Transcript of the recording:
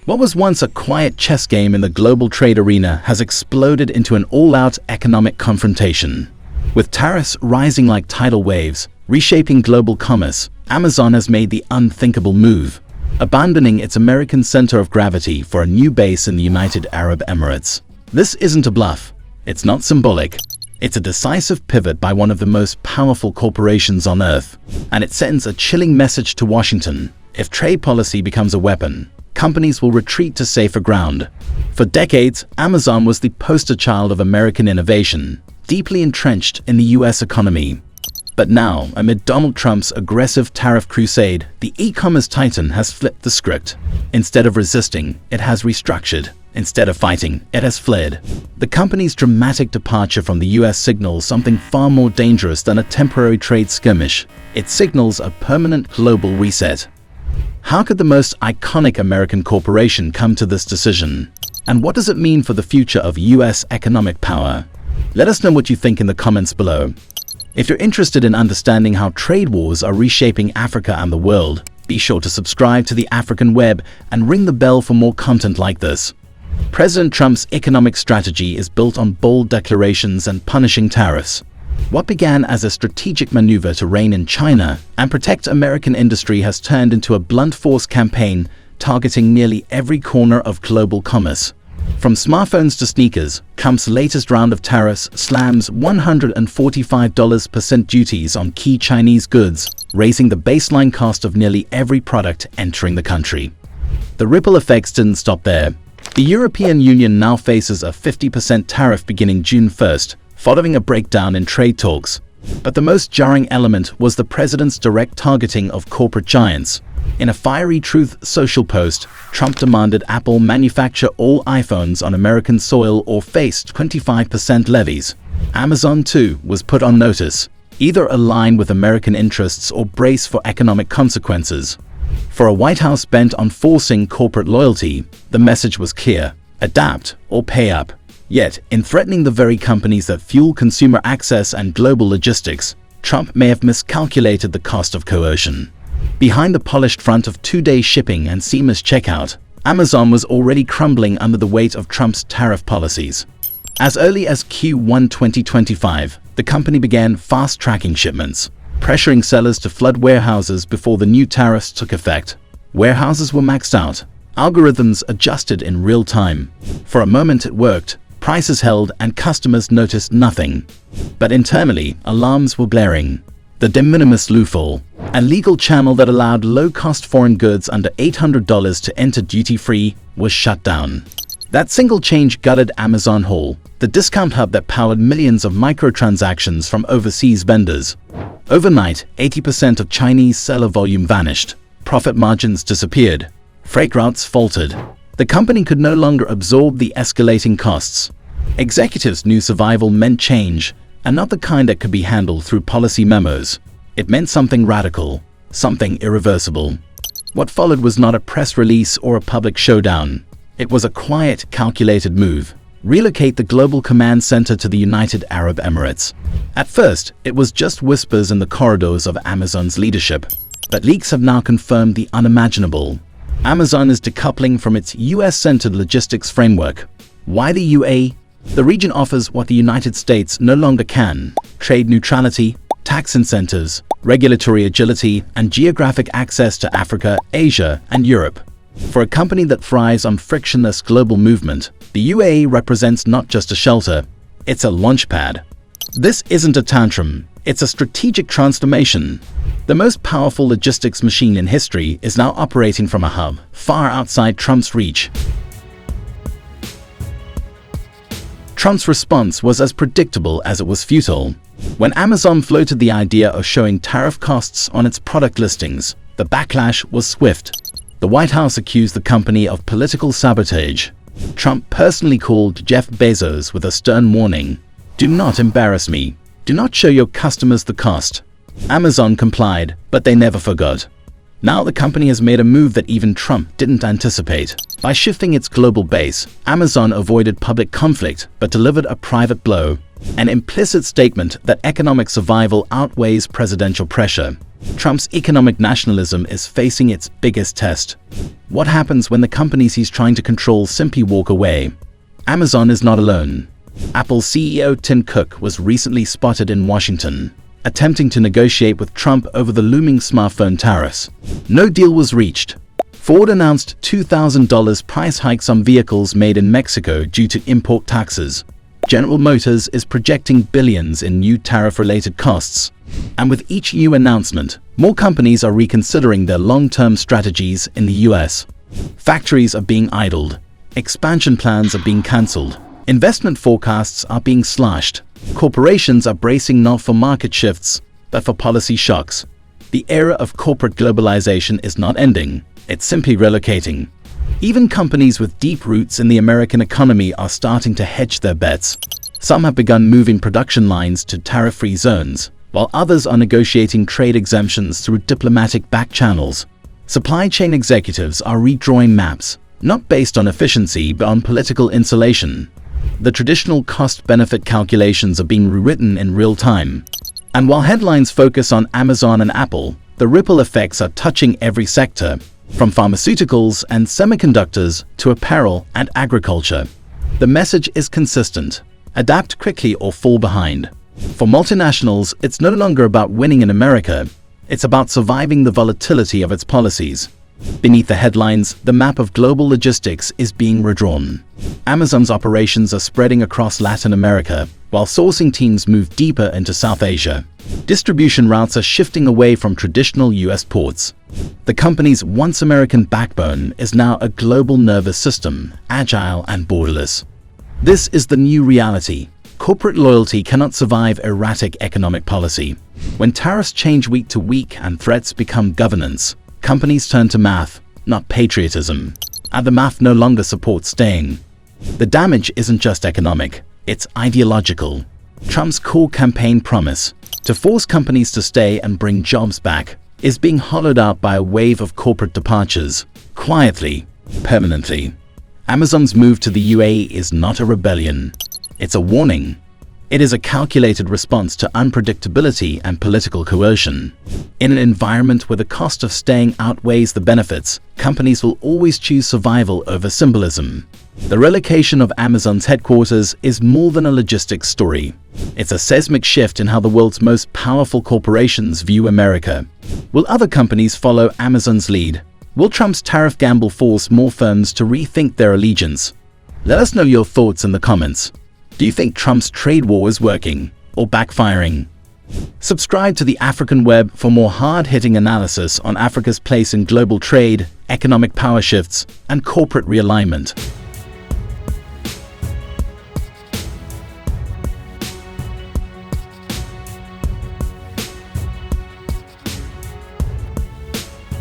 What was once a quiet chess game in the global trade arena has exploded into an all-out economic confrontation. With tariffs rising like tidal waves, reshaping global commerce, Amazon has made the unthinkable move, abandoning its American center of gravity for a new base in the United Arab Emirates. This isn't a bluff. It's not symbolic. It's a decisive pivot by one of the most powerful corporations on Earth, and it sends a chilling message to Washington. If trade policy becomes a weapon, companies will retreat to safer ground. For decades, Amazon was the poster child of American innovation, deeply entrenched in the US economy. But now, amid Donald Trump's aggressive tariff crusade, the e-commerce titan has flipped the script. Instead of resisting, it has restructured. Instead of fighting, it has fled. The company's dramatic departure from the US signals something far more dangerous than a temporary trade skirmish. It signals a permanent global reset. How could the most iconic American corporation come to this decision? And what does it mean for the future of US economic power? Let us know what you think in the comments below. If you're interested in understanding how trade wars are reshaping Africa and the world, be sure to subscribe to the African Web and ring the bell for more content like this. President Trump's economic strategy is built on bold declarations and punishing tariffs. What began as a strategic maneuver to rein in China and protect American industry has turned into a blunt force campaign targeting nearly every corner of global commerce. From smartphones to sneakers, Trump's latest round of tariffs slams $145% duties on key Chinese goods, raising the baseline cost of nearly every product entering the country. The ripple effects didn't stop there. The European Union now faces a 50% tariff beginning June 1st, following a breakdown in trade talks. But the most jarring element was the president's direct targeting of corporate giants. In a fiery Truth Social post, Trump demanded Apple manufacture all iPhones on American soil or face 25% levies. Amazon, too, was put on notice. Either align with American interests or brace for economic consequences. For a White House bent on forcing corporate loyalty, the message was clear: adapt or pay up. Yet, in threatening the very companies that fuel consumer access and global logistics, Trump may have miscalculated the cost of coercion. Behind the polished front of two-day shipping and seamless checkout, Amazon was already crumbling under the weight of Trump's tariff policies. As early as Q1 2025, the company began fast-tracking shipments, pressuring sellers to flood warehouses before the new tariffs took effect. Warehouses were maxed out. Algorithms adjusted in real time. For a moment it worked. Prices held and customers noticed nothing. But internally, alarms were blaring. The de minimis loophole, a legal channel that allowed low-cost foreign goods under $800 to enter duty-free, was shut down. That single change gutted Amazon Haul, the discount hub that powered millions of microtransactions from overseas vendors. Overnight, 80% of Chinese seller volume vanished. Profit margins disappeared. Freight routes faltered. The company could no longer absorb the escalating costs. Executives knew survival meant change, and not the kind that could be handled through policy memos. It meant something radical, something irreversible. What followed was not a press release or a public showdown. It was a quiet, calculated move. Relocate the global command center to the United Arab Emirates. At first, it was just whispers in the corridors of Amazon's leadership. But leaks have now confirmed the unimaginable. Amazon is decoupling from its US-centered logistics framework. Why the UAE? The region offers what the United States no longer can: trade neutrality, tax incentives, regulatory agility, and geographic access to Africa, Asia, and Europe. For a company that thrives on frictionless global movement, the UAE represents not just a shelter, it's a launchpad. This isn't a tantrum, it's a strategic transformation. The most powerful logistics machine in history is now operating from a hub far outside Trump's reach. Trump's response was as predictable as it was futile. When Amazon floated the idea of showing tariff costs on its product listings, the backlash was swift. The White House accused the company of political sabotage. Trump personally called Jeff Bezos with a stern warning: "Do not embarrass me. Do not show your customers the cost." Amazon complied, but they never forgot. Now the company has made a move that even Trump didn't anticipate. By shifting its global base, Amazon avoided public conflict but delivered a private blow, an implicit statement that economic survival outweighs presidential pressure. Trump's economic nationalism is facing its biggest test. What happens when the companies he's trying to control simply walk away? Amazon is not alone. Apple CEO Tim Cook was recently spotted in Washington, attempting to negotiate with Trump over the looming smartphone tariffs. No deal was reached. Ford announced $2,000 price hikes on vehicles made in Mexico due to import taxes. General Motors is projecting billions in new tariff-related costs. And with each new announcement, more companies are reconsidering their long-term strategies in the US. Factories are being idled. Expansion plans are being cancelled. Investment forecasts are being slashed. Corporations are bracing not for market shifts, but for policy shocks. The era of corporate globalization is not ending. It's simply relocating. Even companies with deep roots in the American economy are starting to hedge their bets. Some have begun moving production lines to tariff-free zones, while others are negotiating trade exemptions through diplomatic back channels. Supply chain executives are redrawing maps, not based on efficiency but on political insulation. The traditional cost-benefit calculations are being rewritten in real time. And while headlines focus on Amazon and Apple, the ripple effects are touching every sector, from pharmaceuticals and semiconductors to apparel and agriculture. The message is consistent: adapt quickly or fall behind. For multinationals, it's no longer about winning in America. It's about surviving the volatility of its policies. Beneath the headlines, the map of global logistics is being redrawn. Amazon's operations are spreading across Latin America, while sourcing teams move deeper into South Asia. Distribution routes are shifting away from traditional US ports. The company's once American backbone is now a global nervous system, agile and borderless. This is the new reality. Corporate loyalty cannot survive erratic economic policy. When tariffs change week to week and threats become governance, companies turn to math, not patriotism. And the math no longer supports staying. The damage isn't just economic, it's ideological. Trump's core campaign promise, to force companies to stay and bring jobs back, is being hollowed out by a wave of corporate departures, quietly, permanently. Amazon's move to the UAE is not a rebellion. It's a warning. It is a calculated response to unpredictability and political coercion. In an environment where the cost of staying outweighs the benefits, companies will always choose survival over symbolism. The relocation of Amazon's headquarters is more than a logistics story. It's a seismic shift in how the world's most powerful corporations view America. Will other companies follow Amazon's lead? Will Trump's tariff gamble force more firms to rethink their allegiance? Let us know your thoughts in the comments. Do you think Trump's trade war is working or backfiring? Subscribe to the African Web for more hard-hitting analysis on Africa's place in global trade, economic power shifts, and corporate realignment.